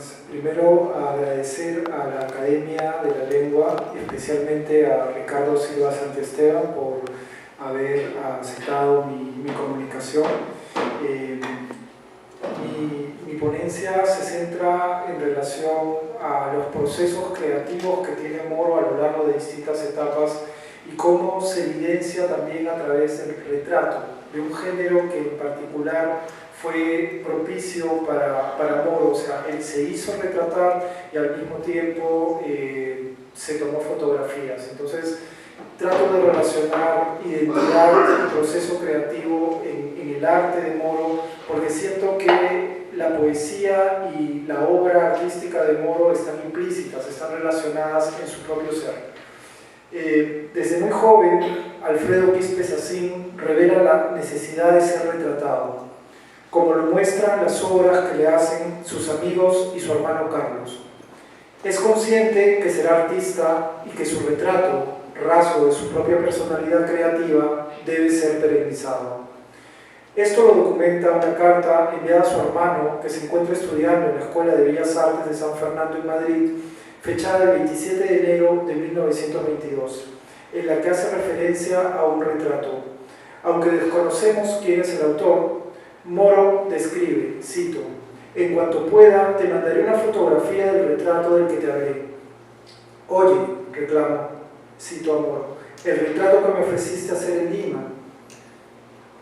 Pues primero agradecer a la Academia de la Lengua, especialmente a Ricardo Silva Santesteban por haber aceptado mi comunicación. Mi ponencia se centra en relación a los procesos creativos que tiene Moro a lo largo de distintas etapas y cómo se evidencia también a través del retrato de un género que en particular fue propicio para Moro. O sea, él se hizo retratar y al mismo tiempo se tomó fotografías. Entonces trato de relacionar identidad y proceso creativo en el arte de Moro, porque siento que la poesía y la obra artística de Moro están implícitas, están relacionadas en su propio ser. Desde muy joven, Alfredo Quispe Sacín revela la necesidad de ser retratado, como lo muestran las obras que le hacen sus amigos y su hermano Carlos. Es consciente que será artista y que su retrato, rasgo de su propia personalidad creativa, debe ser perennizado. Esto lo documenta una carta enviada a su hermano, que se encuentra estudiando en la Escuela de Bellas Artes de San Fernando en Madrid, fechada el 27 de enero de 1922, en la que hace referencia a un retrato. Aunque desconocemos quién es el autor, Moro describe, cito: "En cuanto pueda, te mandaré una fotografía del retrato del que te hablé". "Oye", reclamo, cito a Moro, "el retrato que me ofreciste hacer en Lima".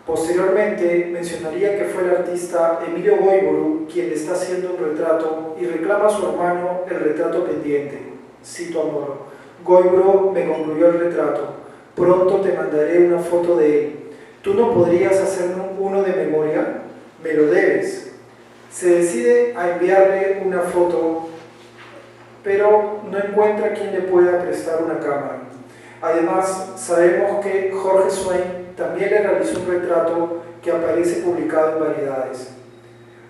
Posteriormente mencionaría que fue el artista Emilio Goiburu quien le está haciendo un retrato y reclama a su hermano el retrato pendiente. Cito a Moro: "Goiburu me concluyó el retrato, pronto te mandaré una foto de él. ¿Tú no podrías hacerme uno de memoria? Me lo debes". Se decide a enviarle una foto, pero no encuentra quien le pueda prestar una cámara. Además, sabemos que Jorge Swain también le realizó un retrato que aparece publicado en Variedades.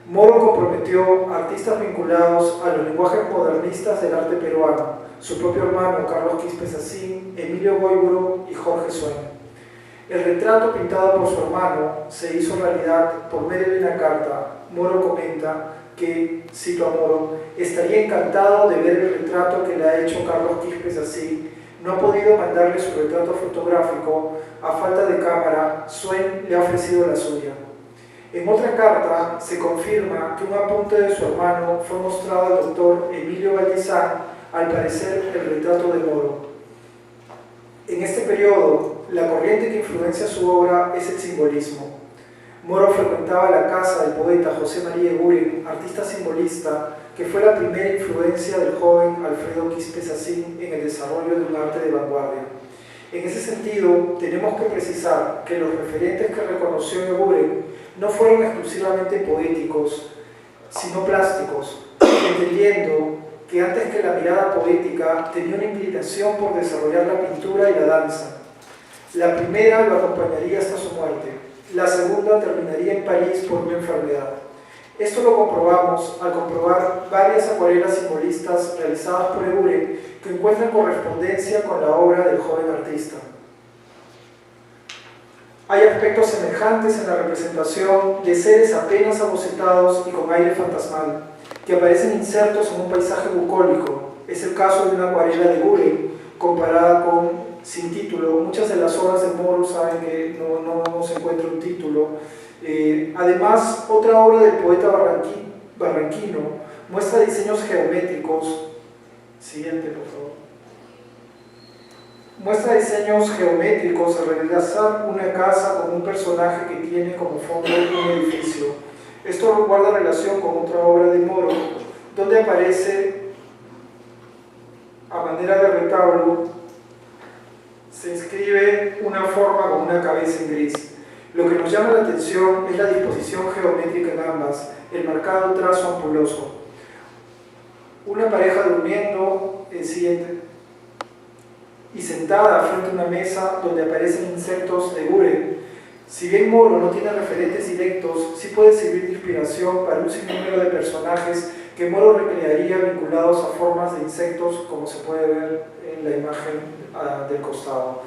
Moro comprometió a artistas vinculados a los lenguajes modernistas del arte peruano, su propio hermano Carlos Quispe Sacín, Emilio Goiburu y Jorge Swain. El retrato pintado por su hermano se hizo realidad por medio de una carta. Moro comenta que, cito a Moro, "estaría encantado de ver el retrato que le ha hecho Carlos Quispe Sacín. No ha podido mandarle su retrato fotográfico, a falta de cámara, Swain le ha ofrecido la suya". En otra carta se confirma que un apunte de su hermano fue mostrado al doctor Emilio Valdizán, al parecer el retrato de Moro. En este periodo, la corriente que influencia su obra es el simbolismo. Moro frecuentaba la casa del poeta José María Eguren, artista simbolista, que fue la primera influencia del joven Alfredo Quispe Sacín en el desarrollo de un arte de vanguardia. En ese sentido, tenemos que precisar que los referentes que reconoció Eguren no fueron exclusivamente poéticos, sino plásticos, entendiendo que antes que la mirada poética tenía una inclinación por desarrollar la pintura y la danza. La primera lo acompañaría hasta su muerte, la segunda terminaría en París por una enfermedad. Esto lo comprobamos al comprobar varias acuarelas simbolistas realizadas por Eguren que encuentran correspondencia con la obra del joven artista. Hay aspectos semejantes en la representación de seres apenas abocetados y con aire fantasmal, que aparecen insertos en un paisaje bucólico. Es el caso de una acuarela de Eguren, comparada con Sin título. Muchas de las obras de Moro saben que no se encuentra un título. Además, otra obra del poeta barranquino muestra diseños geométricos. Siguiente, por favor. Muestra diseños geométricos al realizar una casa con un personaje que tiene como fondo un edificio. Esto guarda relación con otra obra de Moro, donde aparece a manera de retablo, se inscribe una forma con una cabeza en gris. Lo que nos llama la atención es la disposición geométrica en ambas, el marcado trazo ampuloso. Una pareja durmiendo, el siguiente, y sentada frente a una mesa donde aparecen insectos de Eguren. Si bien Moro no tiene referentes directos, sí puede servir de inspiración para un sinnúmero de personajes que Moro recrearía vinculados a formas de insectos, como se puede ver en la imagen del costado.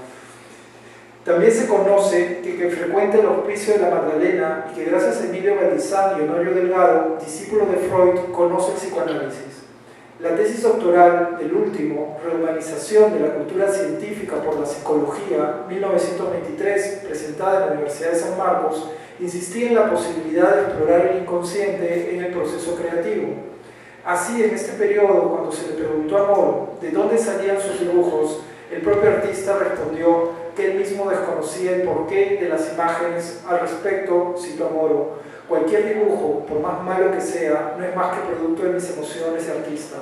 También se conoce que frecuenta el Hospicio de la Magdalena y que gracias a Emilio Valdizán y Honorio Delgado, discípulo de Freud, conoce el psicoanálisis. La tesis doctoral del último, Rehumanización de la cultura científica por la psicología, 1923, presentada en la Universidad de San Marcos, insistía en la posibilidad de explorar el inconsciente en el proceso creativo. Así, en este periodo, cuando se le preguntó a Moro de dónde salían sus dibujos, el propio artista respondió que él mismo desconocía el porqué de las imágenes. Al respecto, cito a Moro: cualquier dibujo, por más malo que sea, no es más que producto de mis emociones de artista.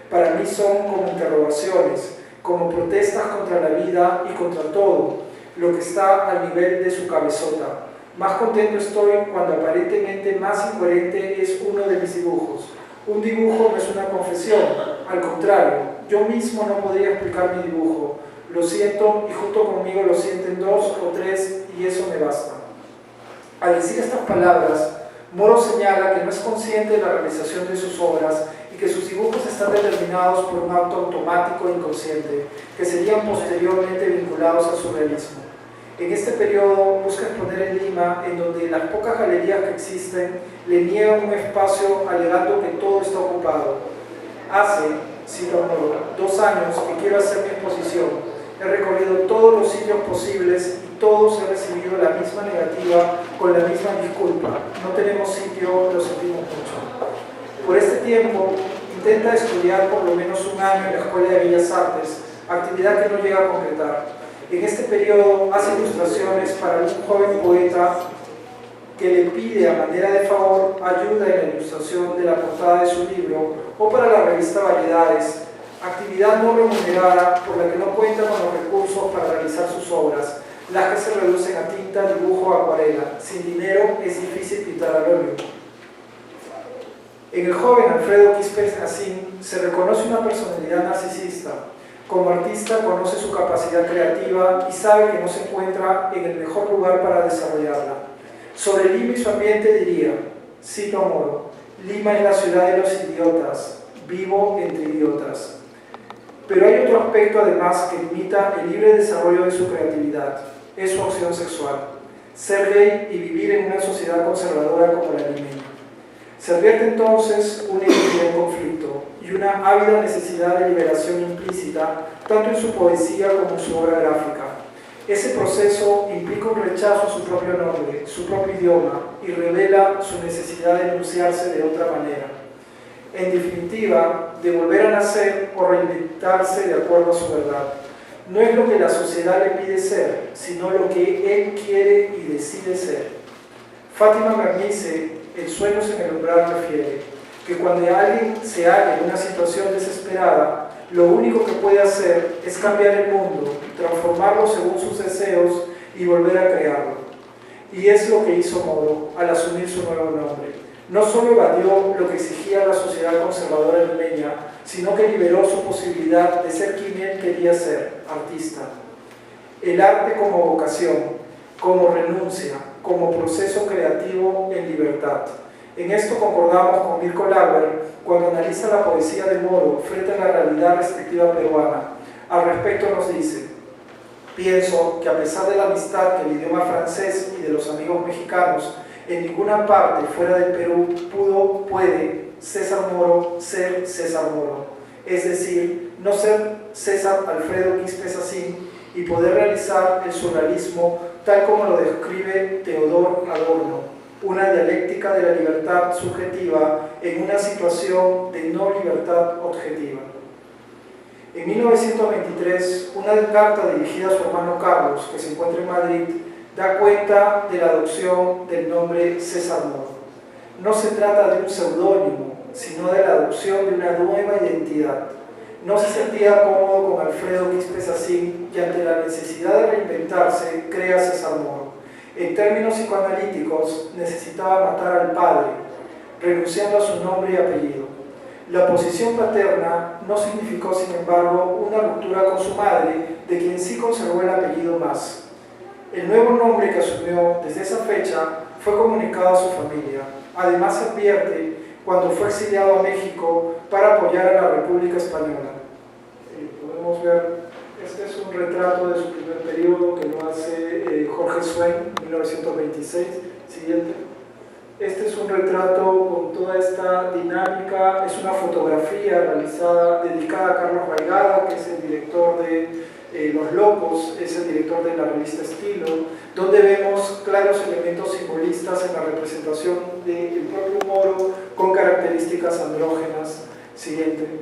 Para mí son como interrogaciones, como protestas contra la vida y contra todo, lo que está al nivel de su cabezota. Más contento estoy cuando aparentemente más incoherente es uno de mis dibujos. Un dibujo no es una confesión, al contrario, yo mismo no podría explicar mi dibujo. Lo siento y junto conmigo lo sienten 2 o 3 y eso me basta. Al decir estas palabras, Moro señala que no es consciente de la realización de sus obras y que sus dibujos están determinados por un acto automático e inconsciente, que serían posteriormente vinculados al surrealismo. En este periodo busca exponer en Lima, en donde las pocas galerías que existen le niegan un espacio alegando que todo está ocupado. Hace, cito a Moro, 2 años que quiero hacer mi exposición. He recorrido todos los sitios posibles y todos he recibido la misma negativa con la misma disculpa. No tenemos sitio, lo sentimos mucho. Por este tiempo, intenta estudiar por lo menos 1 año en la Escuela de Bellas Artes, actividad que no llega a concretar. En este periodo hace ilustraciones para un joven poeta que le pide a manera de favor ayuda en la ilustración de la portada de su libro o para la revista Variedades, actividad no remunerada por la que no cuenta con los recursos para realizar sus obras, las que se reducen a tinta, dibujo o acuarela. Sin dinero es difícil pintar al óleo. En el joven Alfredo Quispe Jacín se reconoce una personalidad narcisista. Como artista conoce su capacidad creativa y sabe que no se encuentra en el mejor lugar para desarrollarla. Sobre Lima y su ambiente diría, cito a Moro: Lima es la ciudad de los idiotas, vivo entre idiotas. Pero hay otro aspecto además que limita el libre desarrollo de su creatividad, es su opción sexual, ser gay y vivir en una sociedad conservadora como la limeña. Se advierte entonces una identidad en conflicto y una ávida necesidad de liberación implícita, tanto en su poesía como en su obra gráfica. Ese proceso implica un rechazo a su propio nombre, su propio idioma, y revela su necesidad de enunciarse de otra manera. En definitiva, de volver a nacer o reinventarse de acuerdo a su verdad. No es lo que la sociedad le pide ser, sino lo que él quiere y decide ser. Fátima Mernice, El Sueños en el Umbral, refiere que cuando alguien se halla en una situación desesperada, lo único que puede hacer es cambiar el mundo, transformarlo según sus deseos y volver a crearlo. Y es lo que hizo Moro al asumir su nuevo nombre. No solo evadió lo que exigía la sociedad conservadora limeña, sino que liberó su posibilidad de ser quien él quería ser, artista. El arte como vocación, como renuncia, como proceso creativo en libertad. En esto concordamos con Mirko Lauer cuando analiza la poesía de Moro frente a la realidad restrictiva peruana. Al respecto nos dice: pienso que a pesar de la amistad del idioma francés y de los amigos mexicanos, en ninguna parte fuera del Perú puede César Moro ser César Moro, es decir, no ser César Alfredo Quispe Jacín y poder realizar el surrealismo tal como lo describe Teodor Adorno, una dialéctica de la libertad subjetiva en una situación de no libertad objetiva. En 1923, una carta dirigida a su hermano Carlos, que se encuentra en Madrid, da cuenta de la adopción del nombre César Moro. No se trata de un seudónimo, sino de la adopción de una nueva identidad. No se sentía cómodo con Alfredo Quispe Jacín y ante la necesidad de reinventarse, crea César Moro. En términos psicoanalíticos, necesitaba matar al padre, renunciando a su nombre y apellido. La posición paterna no significó, sin embargo, una ruptura con su madre, de quien sí conservó el apellido más. El nuevo nombre que asumió desde esa fecha fue comunicado a su familia. Además, se advierte cuando fue exiliado a México para apoyar a la República Española. Podemos ver Este es un retrato de su primer periodo que lo hace Jorge Swain, 1926. Siguiente. Este es un retrato con toda esta dinámica, es una fotografía realizada, dedicada a Carlos Raigada, que es el director de Los Locos, es el director de la revista Estilo, donde vemos claros elementos simbolistas en la representación del propio Moro con características andrógenas. Siguiente.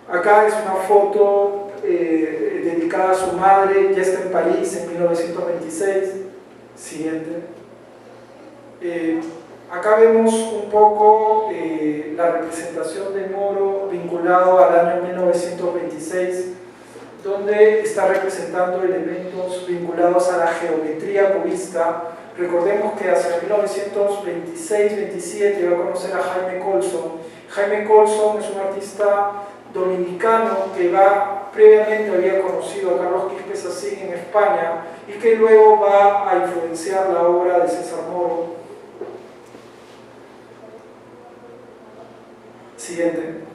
Acá es una foto dedicada a su madre, ya está en París en 1926. Siguiente. Acá vemos un poco la representación de Moro vinculado al año 1926, donde está representando elementos vinculados a la geometría cubista. Recordemos que hacia 1926-27 va a conocer a Jaime Colson. Jaime Colson es un artista dominicano que previamente había conocido a Carlos Quispe Sacín en España y que luego va a influenciar la obra de César Moro. Siguiente.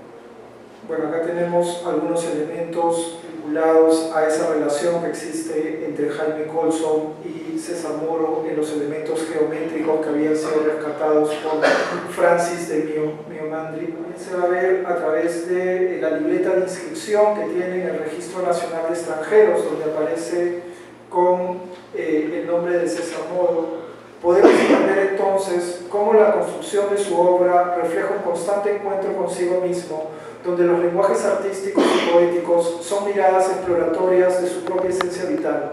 Bueno, acá tenemos algunos elementos vinculados a esa relación que existe entre Jaime Colson y César Moro en los elementos geométricos que habían sido rescatados por Francis de Miomandri. Se va a ver a través de la libreta de inscripción que tiene en el Registro Nacional de Extranjeros, donde aparece con el nombre de César Moro. Podemos entender entonces cómo la construcción de su obra refleja un constante encuentro consigo mismo, donde los lenguajes artísticos y poéticos son miradas exploratorias de su propia esencia vital.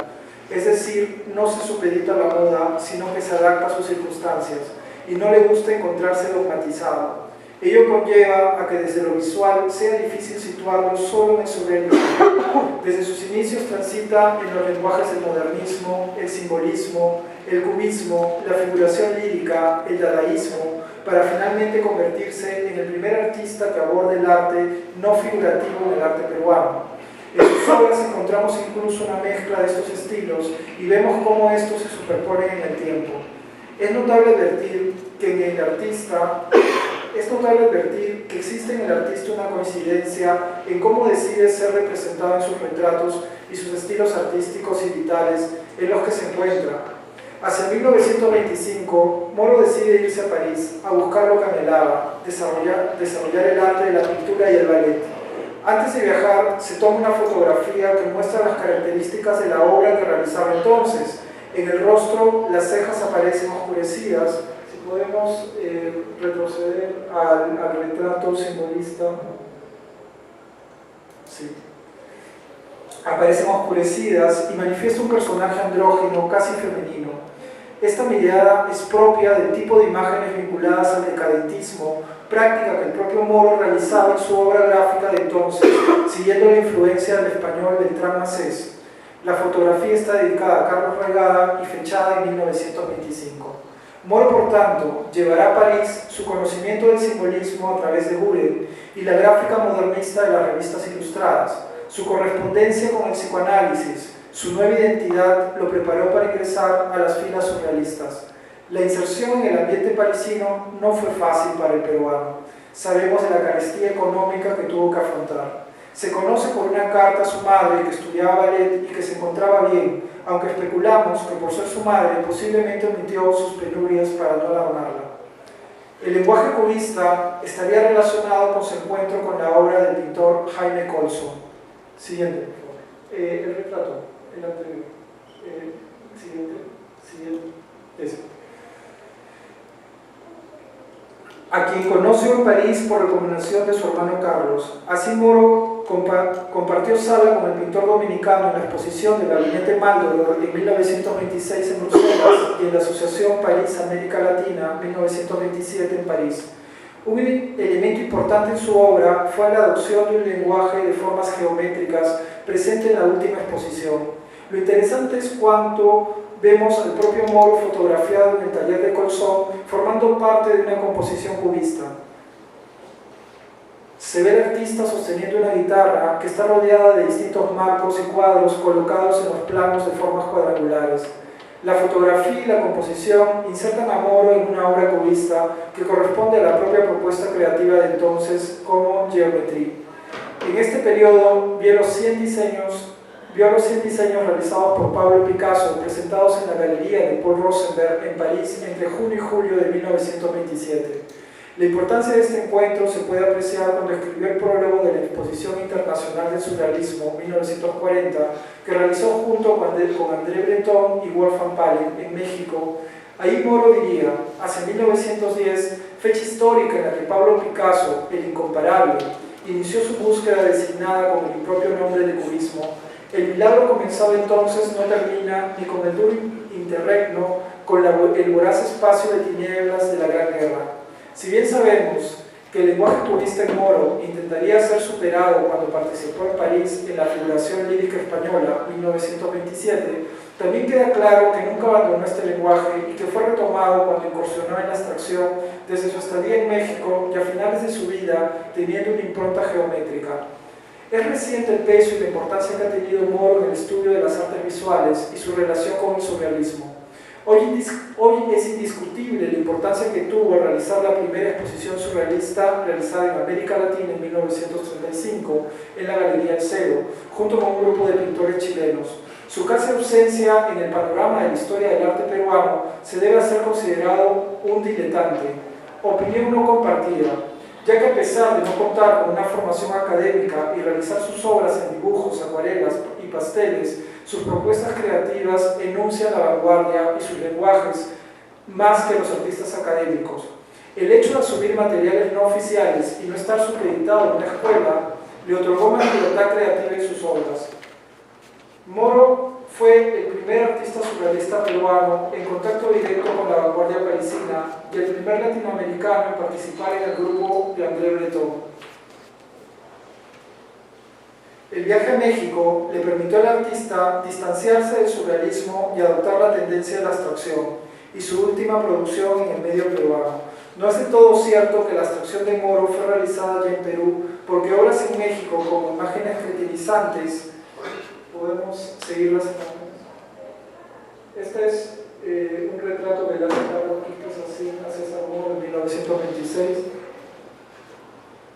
Es decir, no se supedita a la moda, sino que se adapta a sus circunstancias y no le gusta encontrarse dogmatizado. Ello conlleva a que desde lo visual sea difícil situarlo solo en el surrealismo. Desde sus inicios transita en los lenguajes del modernismo, el simbolismo, el cubismo, la figuración lírica, el dadaísmo, para finalmente convertirse en el primer artista que aborda el arte no figurativo en el arte peruano. En sus obras encontramos incluso una mezcla de estos estilos y vemos cómo estos se superponen en el tiempo. Es notable advertir que existe en el artista una coincidencia en cómo decide ser representado en sus retratos y sus estilos artísticos y vitales en los que se encuentra. Hacia 1925, Moro decide irse a París a buscar lo que anhelaba, desarrollar el arte de la pintura y el ballet. Antes de viajar, se toma una fotografía que muestra las características de la obra que realizaba entonces. En el rostro, las cejas aparecen oscurecidas. Si podemos retroceder al retrato simbolista. Sí. Aparecen oscurecidas y manifiesta un personaje andrógino, casi femenino. Esta mirada es propia del tipo de imágenes vinculadas al decadentismo, práctica que el propio Moro realizaba en su obra gráfica de entonces, siguiendo la influencia del español Beltrán Macés. La fotografía está dedicada a Carlos Raigada y fechada en 1925. Moro, por tanto, llevará a París su conocimiento del simbolismo a través de Gurel y la gráfica modernista de las revistas ilustradas. Su correspondencia con el psicoanálisis, su nueva identidad lo preparó para ingresar a las filas surrealistas. La inserción en el ambiente parisino no fue fácil para el peruano. Sabemos de la carestía económica que tuvo que afrontar. Se conoce por una carta a su madre que estudiaba ballet y que se encontraba bien, aunque especulamos que por ser su madre posiblemente omitió sus penurias para no alarmarla. El lenguaje cubista estaría relacionado con su encuentro con la obra del pintor Jaime Colson. Siguiente, por favor. El retrato, el anterior. Siguiente. Ese. A quien conoció en París por recomendación de su hermano Carlos. Así Moro compartió sala con el pintor dominicano en la exposición del Gabinete Maldoror en 1926 en Bruselas y en la Asociación París-América Latina 1927 en París. Un elemento importante en su obra fue la adopción de un lenguaje de formas geométricas presente en la última exposición. Lo interesante es cuánto vemos al propio Moro fotografiado en el taller de Colson formando parte de una composición cubista. Se ve al artista sosteniendo una guitarra que está rodeada de distintos marcos y cuadros colocados en los planos de formas cuadrangulares. La fotografía y la composición insertan a Moro en una obra cubista que corresponde a la propia propuesta creativa de entonces como Geometría. En este periodo vi los 100 diseños vio los 100 diseños realizados por Pablo Picasso presentados en la Galería de Paul Rosenberg en París entre junio y julio de 1927. La importancia de este encuentro se puede apreciar cuando escribió el prólogo de la Exposición Internacional del Surrealismo 1940, que realizó junto con André Breton y Wolfgang Pauli en México. Ahí Moro diría: hacia 1910, fecha histórica en la que Pablo Picasso, el incomparable, inició su búsqueda designada con el propio nombre de cubismo, el milagro comenzado entonces no termina ni con el duro interregno con el voraz espacio de tinieblas de la Gran Guerra. Si bien sabemos que el lenguaje cubista en Moro intentaría ser superado cuando participó en París en la Figuración Lírica Española 1927, también queda claro que nunca abandonó este lenguaje y que fue retomado cuando incursionó en la abstracción desde su estadía en México y a finales de su vida, teniendo una impronta geométrica. Es reciente el peso y la importancia que ha tenido Moro en el estudio de las artes visuales y su relación con el surrealismo. Hoy es indiscutible la importancia que tuvo al realizar la primera exposición surrealista realizada en América Latina en 1935 en la Galería El Cedro, junto con un grupo de pintores chilenos. Su casi ausencia en el panorama de la historia del arte peruano se debe a ser considerado un diletante, opinión no compartida, ya que a pesar de no contar con una formación académica y realizar sus obras en dibujos, acuarelas y pasteles, sus propuestas creativas enuncian la vanguardia y sus lenguajes más que los artistas académicos. El hecho de asumir materiales no oficiales y no estar supeditado en una escuela le otorgó más libertad creativa en sus obras. Moro fue el primer artista surrealista peruano en contacto directo con la vanguardia parisina y el primer latinoamericano en participar en el grupo de André Breton. El viaje a México le permitió al artista distanciarse del surrealismo y adoptar la tendencia de la abstracción, y su última producción en el medio peruano. No es de todo cierto que la abstracción de Moro fue realizada ya en Perú, porque obras en México como imágenes cretinizantes, podemos seguirlas en la... Este es un retrato que le hace Carlos Quispe a César Moro en 1926.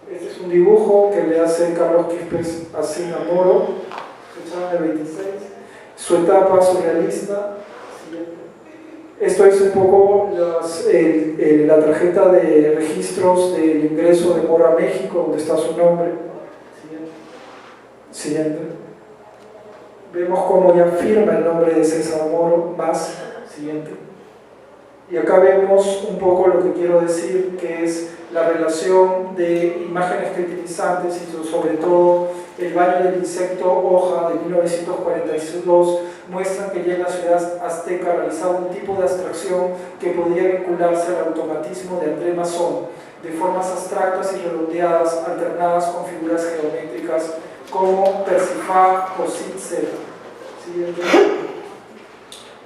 Este es un dibujo que le hace Carlos Quispe a Moro, fecha de 26. Su etapa surrealista. Esto es un poco la tarjeta de registros del ingreso de Moro a México, donde está su nombre. Siguiente. Vemos cómo ya firma el nombre de César Moro, más. Siguiente. Y acá vemos un poco lo que quiero decir, que es la relación de imágenes cretinizantes y sobre todo el baño del insecto hoja de 1942 muestran que ya en la ciudad azteca realizaba un tipo de abstracción que podía vincularse al automatismo de André Masson, de formas abstractas y redondeadas alternadas con figuras geométricas como Persifá o Sitzer,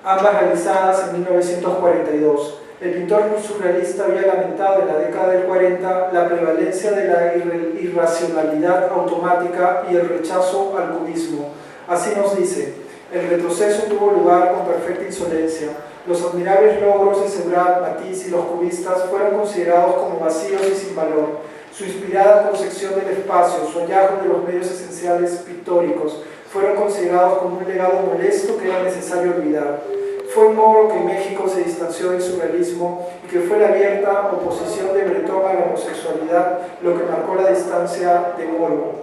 ambas realizadas en 1942. El pintor surrealista había lamentado en la década del 40 la prevalencia de la irracionalidad automática y el rechazo al cubismo. Así nos dice: el retroceso tuvo lugar con perfecta insolencia. Los admirables logros de Seurat, Matisse y los cubistas fueron considerados como vacíos y sin valor. Su inspirada concepción del espacio, su hallazgo de los medios esenciales pictóricos, fueron considerados como un legado molesto que era necesario olvidar. Fue en Moro que México se distanció del surrealismo y que fue la abierta oposición de Breton a la homosexualidad lo que marcó la distancia de Moro.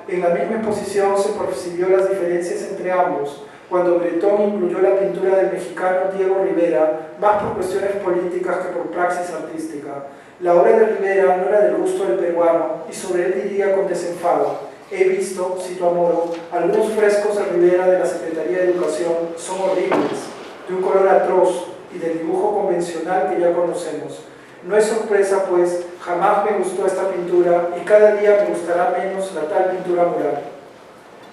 En la misma exposición se percibió las diferencias entre ambos, cuando Breton incluyó la pintura del mexicano Diego Rivera, más por cuestiones políticas que por praxis artística. La obra de Rivera no era del gusto del peruano, y sobre él diría con desenfado: he visto, cito a Moro, algunos frescos de Rivera de la Secretaría de Educación, son horribles, de un color atroz y del dibujo convencional que ya conocemos. No es sorpresa, pues, jamás me gustó esta pintura y cada día me gustará menos la tal pintura mural.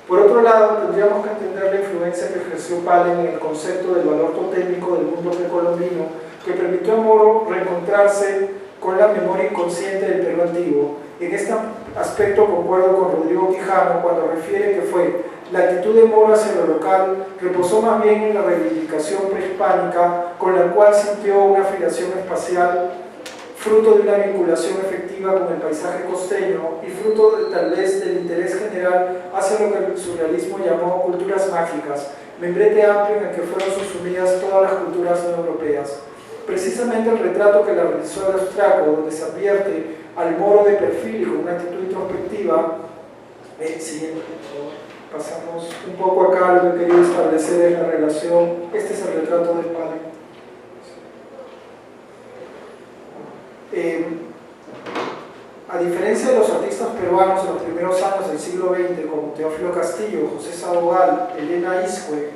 Por otro lado, tendríamos que entender la influencia que ejerció Palen en el concepto del valor totémico del mundo precolombino, que permitió a Moro reencontrarse con la memoria inconsciente del Perú antiguo. En este aspecto concuerdo con Rodrigo Quijano cuando refiere que fue la actitud de Moro hacia lo local reposó más bien en la reivindicación prehispánica, con la cual sintió una afiliación espacial fruto de una vinculación efectiva con el paisaje costeño y fruto tal vez del interés general hacia lo que el surrealismo llamó culturas mágicas, membrete amplio en el que fueron subsumidas todas las culturas no europeas. Precisamente el retrato que la realizó el austriaco, donde se advierte al moro de perfil y con una actitud introspectiva, siguiente, pasamos un poco acá, lo que he querido establecer es la relación, este es el retrato del padre. A diferencia de los artistas peruanos de los primeros años del siglo XX, como Teófilo Castillo, José Sabogal, Elena Iscue,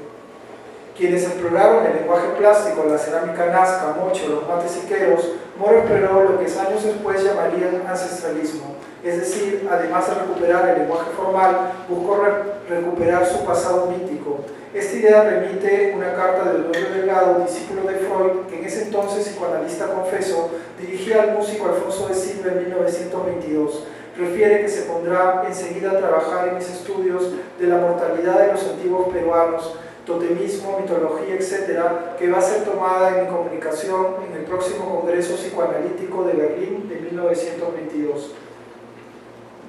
quienes exploraron el lenguaje plástico, la cerámica nazca, mocho, los mates iqueros, Moro exploró lo que años después llamarían ancestralismo, es decir, además de recuperar el lenguaje formal, buscó recuperar su pasado mítico. Esta idea remite una carta de Honorio Delgado, discípulo de Freud, que en ese entonces psicoanalista confeso, dirigía al músico Alfonso de Silva en 1922. Refiere que se pondrá enseguida a trabajar en mis estudios de la mortalidad de los antiguos peruanos, totemismo, mitología, etcétera, que va a ser tomada en mi comunicación en el próximo Congreso Psicoanalítico de Berlín de 1922.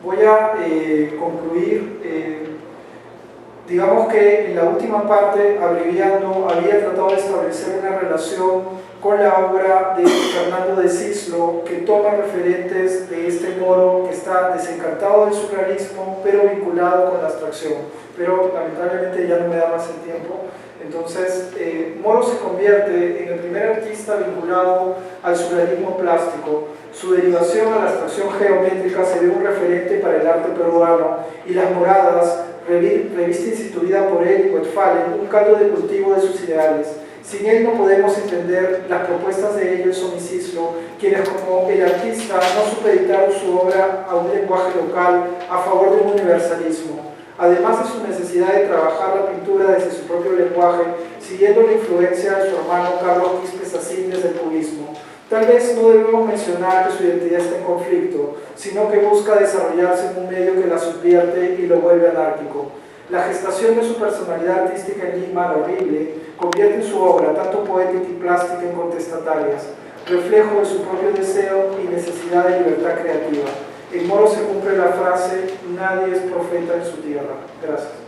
Voy a concluir, digamos que en la última parte, abreviando, había tratado de establecer una relación con la obra de Fernando de Cislo, que toma referentes de este Moro que está desencantado del surrealismo, pero vinculado con la abstracción. Pero lamentablemente ya no me da más el tiempo. Entonces, Moro se convierte en el primer artista vinculado al surrealismo plástico. Su derivación a la abstracción geométrica se ve un referente para el arte peruano, y Las Moradas, revista instituida por él y Westphalen, un caldo de cultivo de sus ideales. Sin él no podemos entender las propuestas de Ellerson y Cislo, quienes como el artista no supeditaron su obra a un lenguaje local a favor de un universalismo. Además de su necesidad de trabajar la pintura desde su propio lenguaje, siguiendo la influencia de su hermano Carlos Quispe Sacín desde el cubismo. Tal vez no debemos mencionar que su identidad está en conflicto, sino que busca desarrollarse en un medio que la subvierte y lo vuelve anárquico. La gestación de su personalidad artística en Lima, La Horrible, convierte su obra, tanto poética y plástica, en contestatarias, reflejo de su propio deseo y necesidad de libertad creativa. En Moro se cumple la frase: nadie es profeta en su tierra. Gracias.